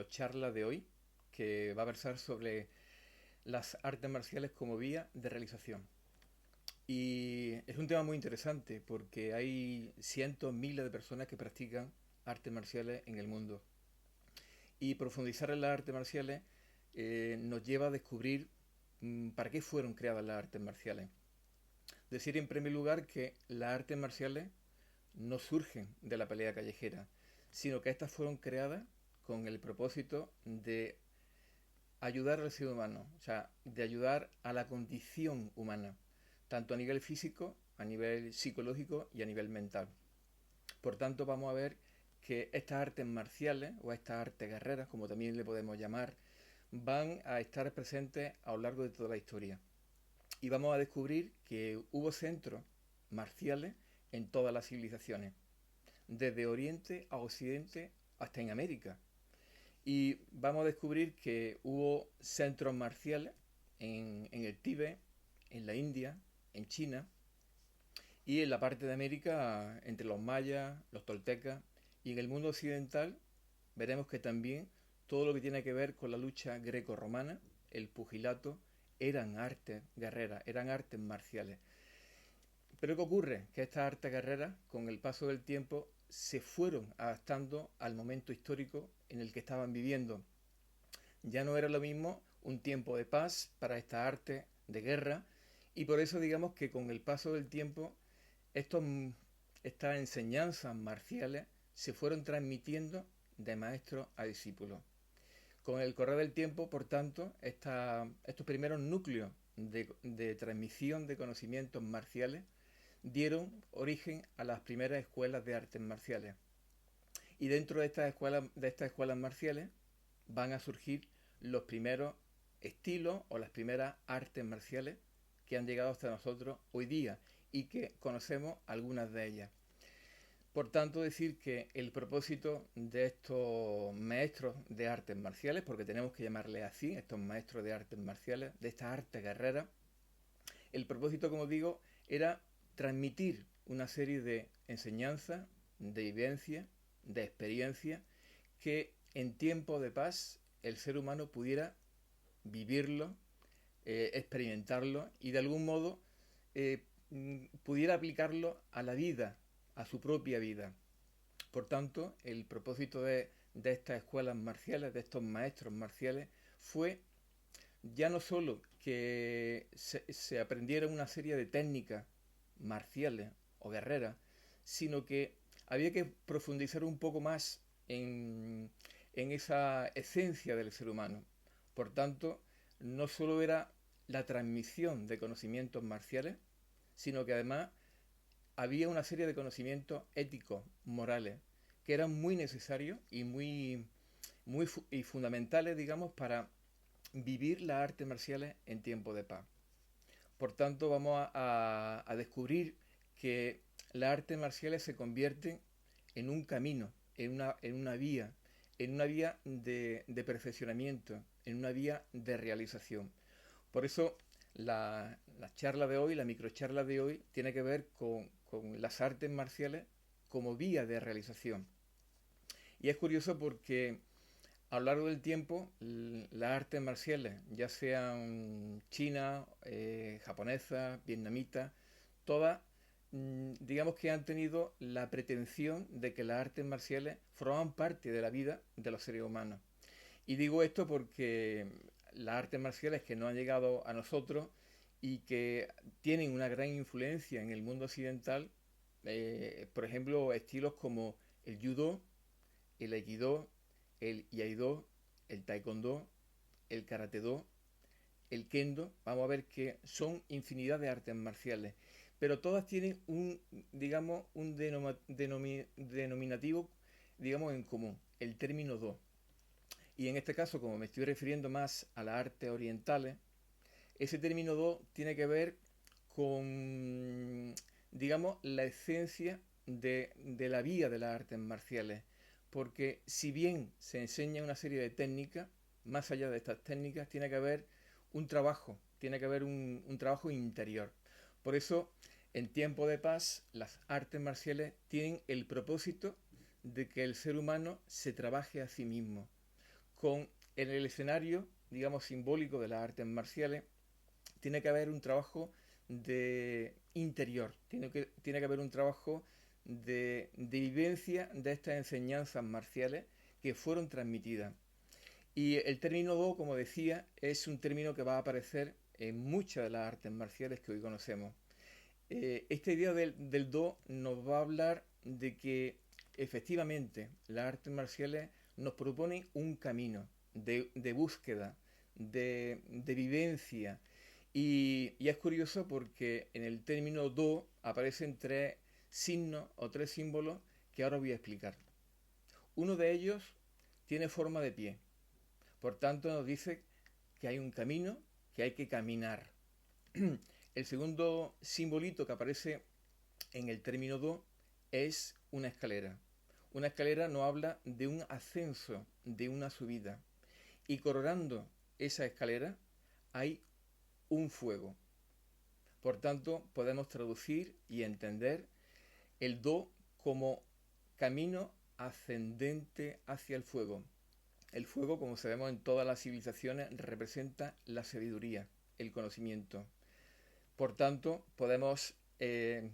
microcharla de hoy, que va a versar sobre las artes marciales como vía de realización. Y es un tema muy interesante porque hay cientos, miles de personas que practican artes marciales en el mundo. Y profundizar en las artes marciales nos lleva a descubrir para qué fueron creadas las artes marciales. Decir en primer lugar que las artes marciales no surgen de la pelea callejera, sino que estas fueron creadas con el propósito de ayudar al ser humano, o sea, de ayudar a la condición humana, tanto a nivel físico, a nivel psicológico y a nivel mental. Por tanto, vamos a ver que estas artes marciales o estas artes guerreras, como también le podemos llamar, van a estar presentes a lo largo de toda la historia. Y vamos a descubrir que hubo centros marciales en todas las civilizaciones, desde Oriente a Occidente hasta en América. Y vamos a descubrir que hubo centros marciales en el Tíbet, en la India, en China y en la parte de América entre los mayas, los toltecas, y en el mundo occidental veremos que también todo lo que tiene que ver con la lucha greco-romana, el pugilato, eran artes guerreras, eran artes marciales. Pero ¿qué ocurre? Que estas artes guerreras, con el paso del tiempo, se fueron adaptando al momento histórico en el que estaban viviendo. Ya no era lo mismo un tiempo de paz para esta arte de guerra, y por eso digamos que con el paso del tiempo estos, estas enseñanzas marciales se fueron transmitiendo de maestro a discípulo. Con el correr del tiempo, por tanto, estos primeros núcleos de transmisión de conocimientos marciales dieron origen a las primeras escuelas de artes marciales. Y dentro de estas escuelas marciales van a surgir los primeros estilos o las primeras artes marciales que han llegado hasta nosotros hoy día y que conocemos algunas de ellas. Por tanto, decir que el propósito de estos maestros de artes marciales, porque tenemos que llamarles así, estos maestros de artes marciales, de estas artes guerreras, el propósito, como digo, era transmitir una serie de enseñanzas, de vivencias, de experiencias, que en tiempo de paz el ser humano pudiera vivirlo, experimentarlo y de algún modo pudiera aplicarlo a la vida, a su propia vida. Por tanto, el propósito de estas escuelas marciales, de estos maestros marciales, fue ya no solo que se aprendiera una serie de técnicas marciales o guerreras, sino que había que profundizar un poco más en esa esencia del ser humano. Por tanto, no solo era la transmisión de conocimientos marciales, sino que además había una serie de conocimientos éticos, morales, que eran muy necesarios y y fundamentales, digamos, para vivir las artes marciales en tiempo de paz. Por tanto, vamos a descubrir que las artes marciales se convierten en un camino, en una vía de perfeccionamiento, en una vía de realización. Por eso la charla de hoy, la microcharla de hoy, tiene que ver con las artes marciales como vía de realización. Y es curioso porque a lo largo del tiempo, las artes marciales, ya sean china, japonesa, vietnamita, todas, digamos que han tenido la pretensión de que las artes marciales forman parte de la vida de los seres humanos. Y digo esto porque las artes marciales que no han llegado a nosotros y que tienen una gran influencia en el mundo occidental, por ejemplo, estilos como el judo, el aikido, el iaido, el taekwondo, el karate-do, el kendo, vamos a ver que son infinidad de artes marciales, pero todas tienen un, digamos, un denominativo, digamos, en común, el término do. Y en este caso, como me estoy refiriendo más a las artes orientales, ese término do tiene que ver con, digamos, la esencia de la vía de las artes marciales. Porque si bien se enseña una serie de técnicas, más allá de estas técnicas tiene que haber un trabajo, tiene que haber un trabajo interior. Por eso, en tiempo de paz, las artes marciales tienen el propósito de que el ser humano se trabaje a sí mismo, en el escenario, digamos, simbólico de las artes marciales, tiene que haber un trabajo de interior, tiene que haber un trabajo de vivencia de estas enseñanzas marciales que fueron transmitidas. Y el término Do, como decía, es un término que va a aparecer en muchas de las artes marciales que hoy conocemos. Esta idea del Do nos va a hablar de que efectivamente las artes marciales nos proponen un camino de búsqueda, de vivencia. Y es curioso porque en el término Do aparecen tres signos o tres símbolos que ahora voy a explicar. Uno de ellos tiene forma de pie. Por tanto, nos dice que hay un camino, que hay que caminar. El segundo simbolito que aparece en el término do es una escalera. Una escalera nos habla de un ascenso, de una subida. Y coronando esa escalera hay un fuego. Por tanto, podemos traducir y entender el do como camino ascendente hacia el fuego. El fuego, como sabemos en todas las civilizaciones, representa la sabiduría, el conocimiento. Por tanto, podemos, eh,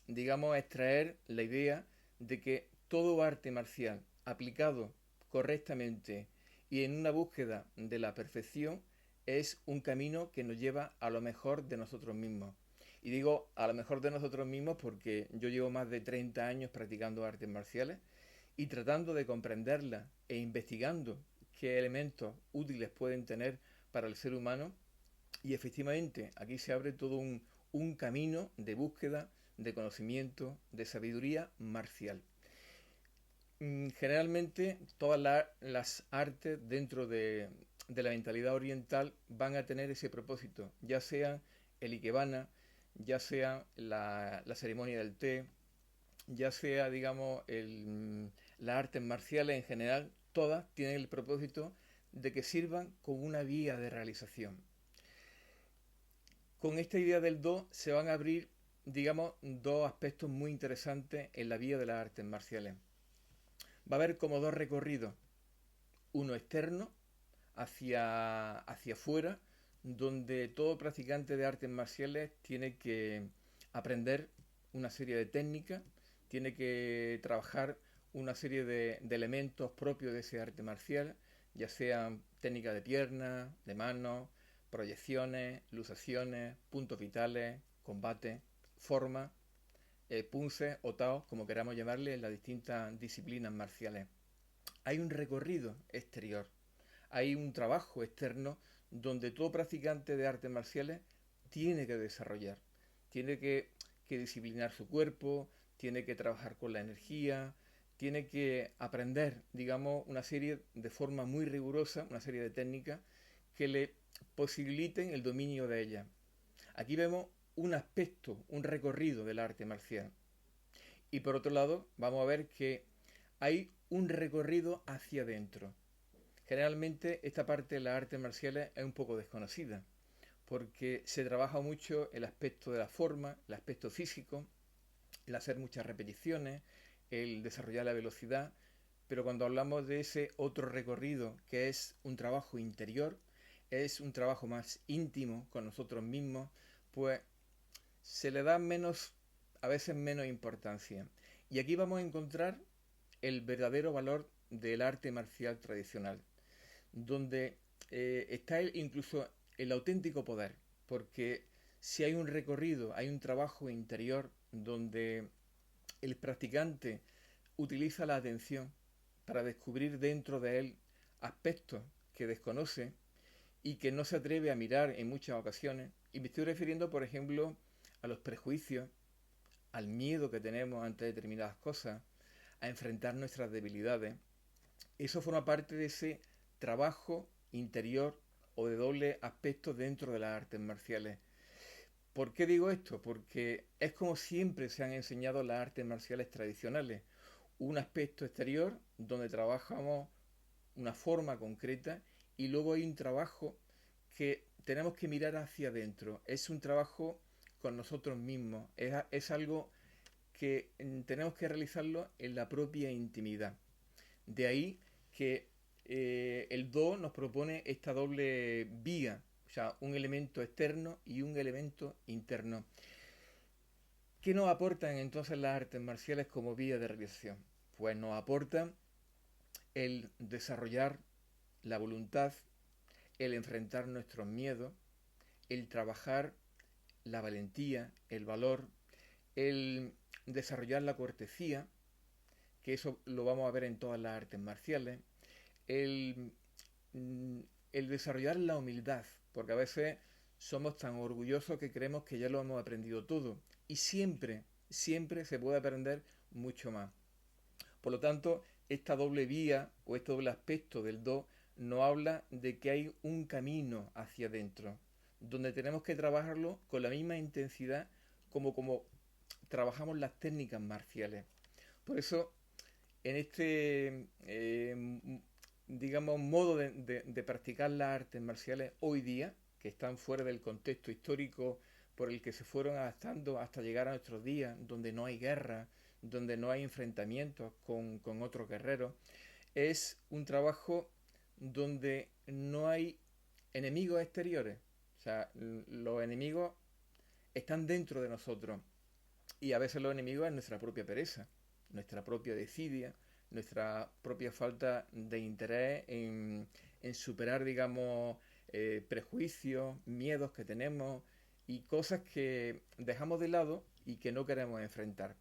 digamos, extraer la idea de que todo arte marcial aplicado correctamente y en una búsqueda de la perfección es un camino que nos lleva a lo mejor de nosotros mismos. Y digo a lo mejor de nosotros mismos porque yo llevo más de 30 años practicando artes marciales y tratando de comprenderla e investigando qué elementos útiles pueden tener para el ser humano. Y efectivamente, aquí se abre todo un camino de búsqueda, de conocimiento, de sabiduría marcial. Generalmente todas las artes dentro de la mentalidad oriental van a tener ese propósito, ya sea el ikebana, ya sea la ceremonia del té, ya sea, digamos, las artes marciales en general, todas tienen el propósito de que sirvan como una vía de realización. Con esta idea del do se van a abrir, digamos, dos aspectos muy interesantes en la vía de las artes marciales. Va a haber como dos recorridos, uno externo, hacia afuera, donde todo practicante de artes marciales tiene que aprender una serie de técnicas, tiene que trabajar una serie de elementos propios de ese arte marcial, ya sean técnicas de piernas, de manos, proyecciones, lusaciones, puntos vitales, combate, forma, punces o taos, como queramos llamarle, en las distintas disciplinas marciales. Hay un recorrido exterior, hay un trabajo externo donde todo practicante de artes marciales tiene que desarrollar, tiene que disciplinar su cuerpo, tiene que trabajar con la energía, tiene que aprender, digamos, una serie de forma muy rigurosa, una serie de técnicas que le posibiliten el dominio de ella. Aquí vemos un aspecto, un recorrido del arte marcial. Y por otro lado, vamos a ver que hay un recorrido hacia adentro. Generalmente esta parte de las artes marciales es un poco desconocida, porque se trabaja mucho el aspecto de la forma, el aspecto físico, el hacer muchas repeticiones, el desarrollar la velocidad, pero cuando hablamos de ese otro recorrido que es un trabajo interior, es un trabajo más íntimo con nosotros mismos, pues se le da menos, a veces menos importancia. Y aquí vamos a encontrar el verdadero valor del arte marcial tradicional, donde está incluso el auténtico poder, porque si hay un recorrido, hay un trabajo interior donde el practicante utiliza la atención para descubrir dentro de él aspectos que desconoce y que no se atreve a mirar en muchas ocasiones. Y me estoy refiriendo, por ejemplo, a los prejuicios, al miedo que tenemos ante determinadas cosas, a enfrentar nuestras debilidades. Eso forma parte de ese trabajo interior o de doble aspecto dentro de las artes marciales. ¿Por qué digo esto? Porque es como siempre se han enseñado las artes marciales tradicionales. Un aspecto exterior donde trabajamos una forma concreta y luego hay un trabajo que tenemos que mirar hacia adentro. Es un trabajo con nosotros mismos. Es algo que tenemos que realizarlo en la propia intimidad. De ahí que el Do nos propone esta doble vía, o sea, un elemento externo y un elemento interno. ¿Qué nos aportan entonces las artes marciales como vía de realización? Pues nos aportan el desarrollar la voluntad, el enfrentar nuestros miedos, el trabajar la valentía, el valor, el desarrollar la cortesía, que eso lo vamos a ver en todas las artes marciales, el, el desarrollar la humildad, porque a veces somos tan orgullosos que creemos que ya lo hemos aprendido todo y siempre, siempre se puede aprender mucho más. Por lo tanto, esta doble vía o este doble aspecto del do nos habla de que hay un camino hacia adentro, donde tenemos que trabajarlo con la misma intensidad como trabajamos las técnicas marciales. Por eso, en este, digamos, modo de practicar las artes marciales hoy día, que están fuera del contexto histórico por el que se fueron adaptando hasta llegar a nuestros días, donde no hay guerra, donde no hay enfrentamientos con otros guerreros, es un trabajo donde no hay enemigos exteriores. O sea, los enemigos están dentro de nosotros. Y a veces los enemigos es nuestra propia pereza, nuestra propia desidia, nuestra propia falta de interés en superar, digamos, prejuicios, miedos que tenemos y cosas que dejamos de lado y que no queremos enfrentar.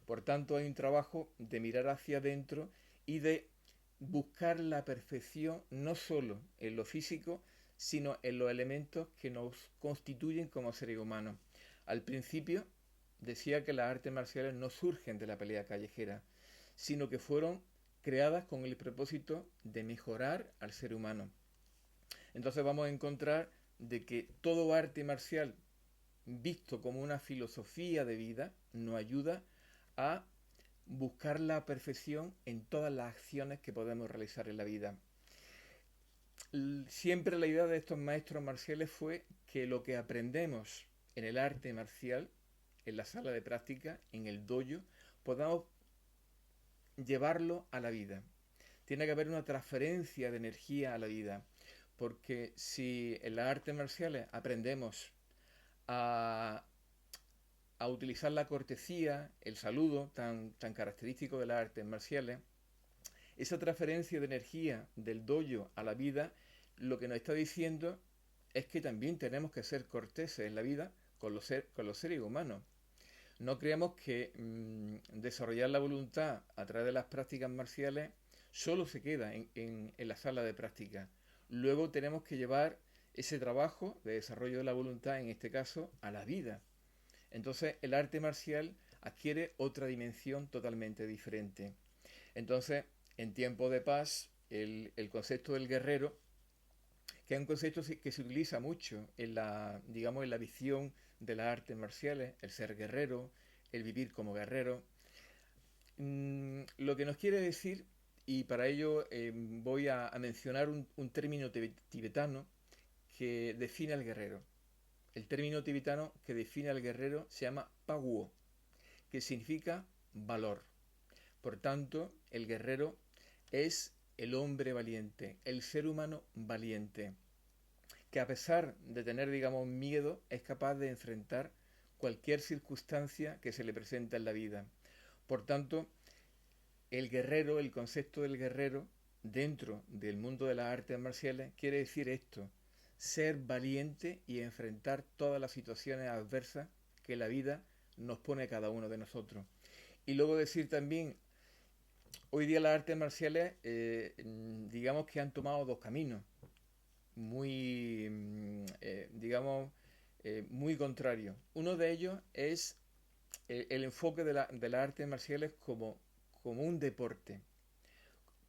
Por tanto, hay un trabajo de mirar hacia adentro y de buscar la perfección no solo en lo físico, sino en los elementos que nos constituyen como seres humanos. Al principio decía que las artes marciales no surgen de la pelea callejera, sino que fueron creadas con el propósito de mejorar al ser humano. Entonces vamos a encontrar de que todo arte marcial visto como una filosofía de vida nos ayuda a buscar la perfección en todas las acciones que podemos realizar en la vida. Siempre la idea de estos maestros marciales fue que lo que aprendemos en el arte marcial, en la sala de práctica, en el dojo, podamos llevarlo a la vida. Tiene que haber una transferencia de energía a la vida, porque si en las artes marciales aprendemos a, a utilizar la cortesía, el saludo tan característico de las artes marciales, esa transferencia de energía del dojo a la vida, lo que nos está diciendo es que también tenemos que ser corteses en la vida con los seres humanos. No creemos que desarrollar la voluntad a través de las prácticas marciales solo se queda en la sala de práctica. Luego tenemos que llevar ese trabajo de desarrollo de la voluntad, en este caso, a la vida. Entonces el arte marcial adquiere otra dimensión totalmente diferente. Entonces, en tiempo de paz, el concepto del guerrero, que es un concepto que se utiliza mucho en la, digamos, en la visión de las artes marciales, el ser guerrero, el vivir como guerrero. Lo que nos quiere decir, y para ello voy a mencionar un término tibetano que define al guerrero. El término tibetano que define al guerrero se llama Paguo, que significa valor. Por tanto, el guerrero es el hombre valiente, el ser humano valiente, que a pesar de tener, digamos, miedo, es capaz de enfrentar cualquier circunstancia que se le presenta en la vida. Por tanto, el guerrero, el concepto del guerrero, dentro del mundo de las artes marciales, quiere decir esto: ser valiente y enfrentar todas las situaciones adversas que la vida nos pone a cada uno de nosotros. Y luego decir también, hoy día las artes marciales, digamos que han tomado dos caminos muy, digamos, muy contrarios. Uno de ellos es el enfoque de las artes marciales como un deporte.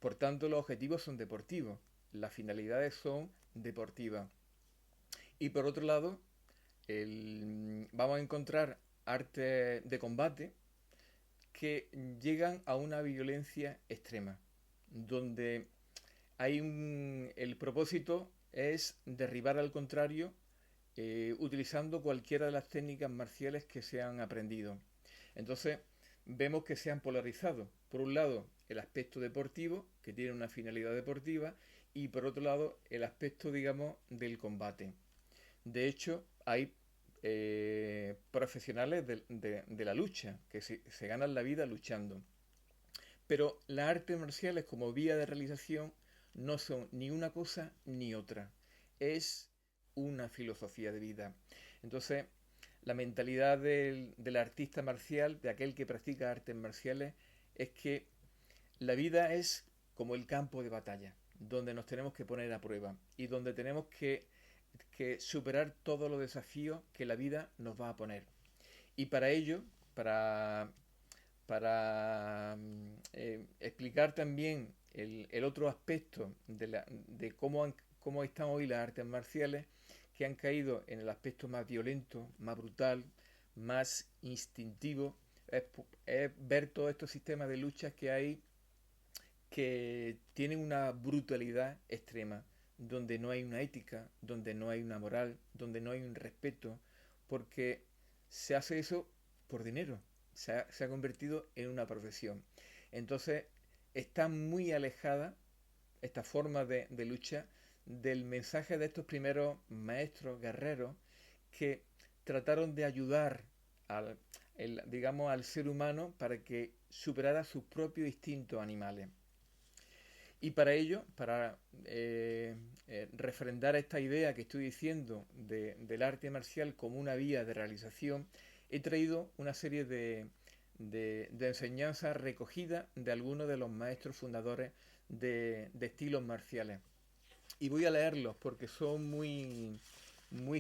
Por tanto, los objetivos son deportivos, las finalidades son deportivas. Y por otro lado, vamos a encontrar artes de combate que llegan a una violencia extrema, donde el propósito es derribar al contrario utilizando cualquiera de las técnicas marciales que se han aprendido. Entonces, vemos que se han polarizado. Por un lado, el aspecto deportivo, que tiene una finalidad deportiva, y por otro lado el aspecto, digamos, del combate. De hecho, hay profesionales de la lucha, que se ganan la vida luchando. Pero las artes marciales como vía de realización no son ni una cosa ni otra. Es una filosofía de vida. Entonces, la mentalidad del artista marcial, de aquel que practica artes marciales, es que la vida es como el campo de batalla, donde nos tenemos que poner a prueba y donde tenemos que superar todos los desafíos que la vida nos va a poner. Y para ello, para explicar también el otro aspecto de cómo están hoy las artes marciales, que han caído en el aspecto más violento, más brutal, más instintivo, es ver todos estos sistemas de luchas que hay que tienen una brutalidad extrema, donde no hay una ética, donde no hay una moral, donde no hay un respeto, porque se hace eso por dinero, se ha convertido en una profesión. Entonces está muy alejada esta forma de lucha del mensaje de estos primeros maestros guerreros que trataron de ayudar digamos, al ser humano para que superara sus propios instintos animales. Y para ello, para refrendar esta idea que estoy diciendo del arte marcial como una vía de realización, he traído una serie de enseñanzas recogidas de algunos de los maestros fundadores de estilos marciales. Y voy a leerlos porque son muy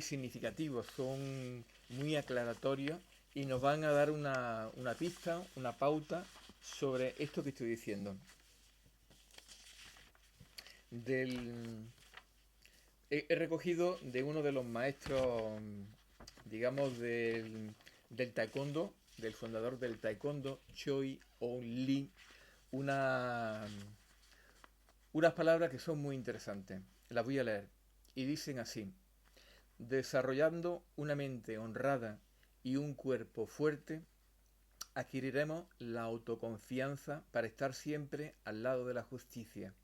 significativos, son muy aclaratorios y nos van a dar una pista, una pauta sobre esto que estoy diciendo. He recogido de uno de los maestros, digamos, del taekwondo, del fundador del taekwondo, Choi On Lee, una, unas palabras que son muy interesantes. Las voy a leer. Y dicen así: desarrollando una mente honrada y un cuerpo fuerte, adquiriremos la autoconfianza para estar siempre al lado de la justicia.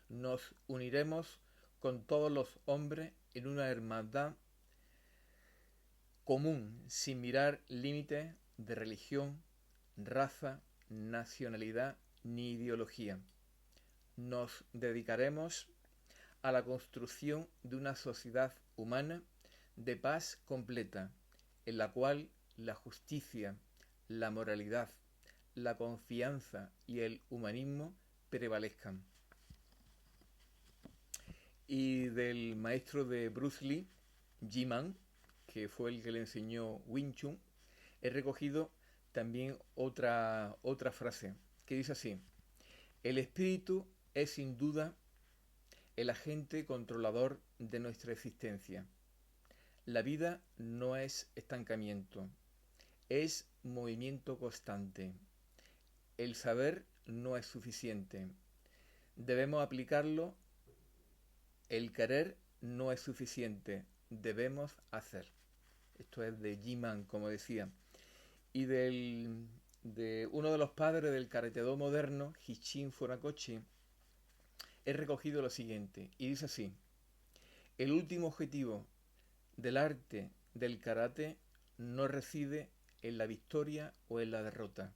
Nos uniremos con todos los hombres en una hermandad común, sin mirar límites de religión, raza, nacionalidad ni ideología. Nos dedicaremos a la construcción de una sociedad humana de paz completa, en la cual la justicia, la moralidad, la confianza y el humanismo prevalezcan. Y del maestro de Bruce Lee, Ji-Man, que fue el que le enseñó Wing Chun, he recogido también otra frase que dice así: el espíritu es sin duda el agente controlador de nuestra existencia. La vida no es estancamiento, es movimiento constante. El saber no es suficiente. Debemos aplicarlo. El querer no es suficiente. Debemos hacer. Esto es de Ji-Man, como decía. Y de uno de los padres del Karate-Do moderno, Hichin Funakoshi, he recogido lo siguiente. Y dice así: el último objetivo del arte del karate no reside en la victoria o en la derrota,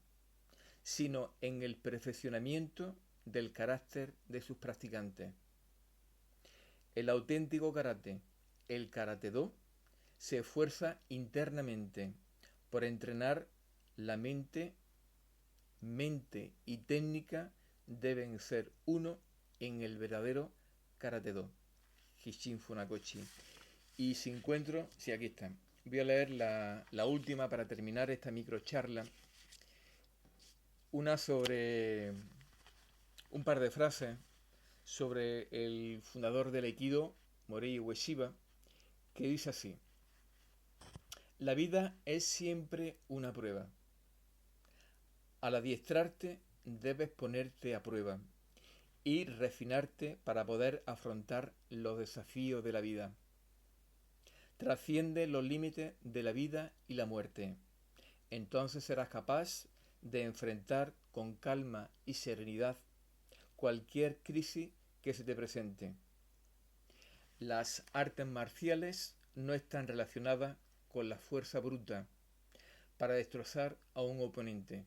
sino en el perfeccionamiento del carácter de sus practicantes. El auténtico karate, el karate-do, se esfuerza internamente por entrenar la mente. Mente y técnica deben ser uno en el verdadero karate-do. Hichin Funakoshi. Y si encuentro, sí, aquí está. Voy a leer la última para terminar esta microcharla. Una sobre un par de frases sobre el fundador del Aikido, Morei Ueshiba, que dice así: la vida es siempre una prueba. Al adiestrarte debes ponerte a prueba y refinarte para poder afrontar los desafíos de la vida. Trasciende los límites de la vida y la muerte. Entonces serás capaz de enfrentar con calma y serenidad cualquier crisis que se te presente. Las artes marciales no están relacionadas con la fuerza bruta para destrozar a un oponente,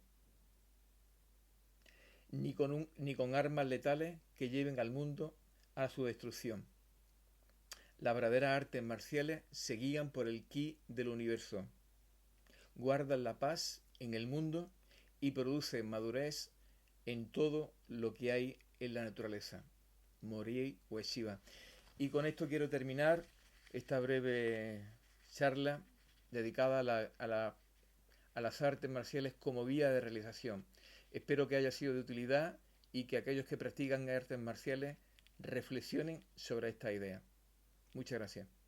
ni con armas letales que lleven al mundo a su destrucción. Las verdaderas artes marciales se guían por el ki del universo, guardan la paz en el mundo y producen madurez en todo lo que hay en la naturaleza. Morihei Ueshiba. Y con esto quiero terminar esta breve charla dedicada a las artes marciales como vía de realización. Espero que haya sido de utilidad y que aquellos que practican artes marciales reflexionen sobre esta idea. Muchas gracias.